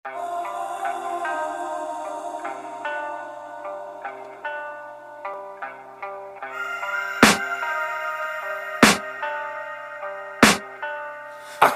I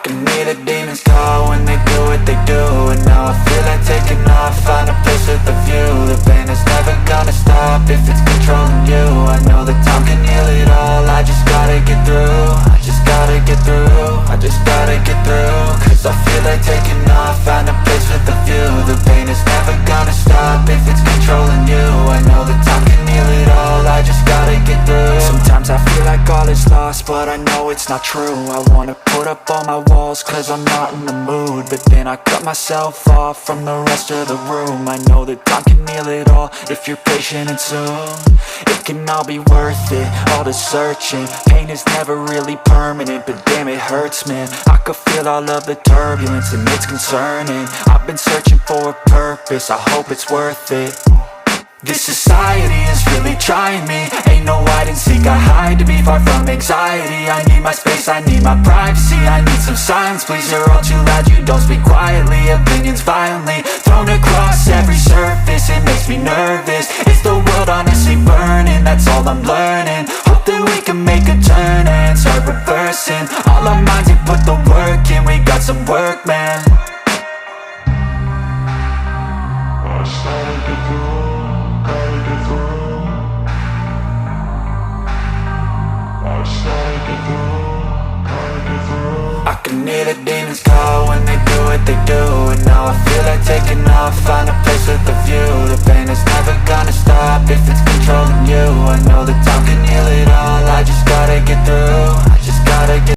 can hear the demons call when they do what they do. And now I feel like taking off, find a place with a view. The pain is never gonna stop if it's controlling you. I know that time can heal it all, I just gotta get through. I just gotta get through, I just gotta get through. Cause I feel like taking off, find a place with a view. The pain is never gonna stop if it's controlling you. I know that time can heal it all, I just gotta get through. Sometimes I feel like all is lost, but I know it's not true. I wanna put up all my walls cause I'm not in the mood, but then I cut myself off from the rest of the room. I know that time can heal it all if you're patient and soon it can all be worth it, all the searching. Pain is never really permanent, but damn it hurts, man. I could feel all of the turbulence and it's concerning. I've been searching for a purpose, I hope it's worth it. This society is really trying me. Ain't no hide and seek, I hide to be far from anxiety. I need my space, I need my privacy. I need some silence, please, you're all too loud. You don't speak quietly, opinions violently thrown across every surface. It makes me nervous, is the world honestly burning? That's all I'm learning. Hope that we can make a turn and start reversing all our minds and put the work in. We got some work, man. I started to do. I can hear the demons call when they do what they do. And now I feel like taking off, find a place with a view. The pain is never gonna stop if it's controlling you. I know that time can heal it all, I just gotta get through. I just gotta get